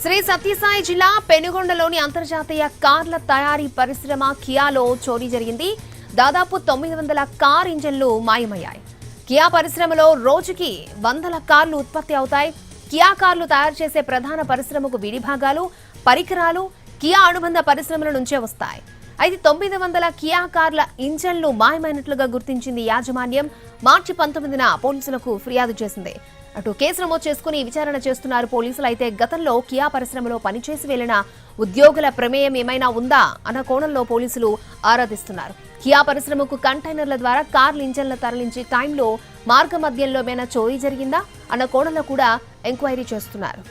శ్రీ సత్యసాయి జిల్లా పెనుగొండలోని అంతర్జాతీయ కార్ల తయారీ పరిశ్రమ కియాలో చోరీ జరిగింది. దాదాపు 900 కార్ ఇంజన్లు మాయమయ్యాయి. కియా పరిశ్రమలో రోజుకి వందల కార్లు ఉత్పత్తి అవుతాయి. కియా కార్లు తయారు చేసే ప్రధాన పరిశ్రమకు విడిభాగాలు, పరికరాలు కియా అనుబంధ పరిశ్రమల నుంచే వస్తాయి. అయితే 900 కియా కార్ల ఇంజన్లు మాయమైనట్లుగా గుర్తించింది యాజమాన్యం. మార్చి 19న పోలీసులకు ఫిర్యాదు చేసింది. అటు కేసు నమోదు చేసుకుని విచారణ చేస్తున్నారు పోలీసులు. అయితే గతంలో కియా పరిశ్రమలో పనిచేసి వెళ్లిన ఉద్యోగుల ప్రమేయం ఏమైనా ఉందా అన్న కోణంలో పోలీసులు ఆరాధిస్తున్నారు. కియా పరిశ్రమకు కంటైనర్ల ద్వారా కార్ల ఇంజన్ల తరలించే టైంలో మార్గ మధ్యంలో ఏమైనా చోరీ జరిగిందా అన్న కోణంలో కూడా ఎంక్వైరీ చేస్తున్నారు.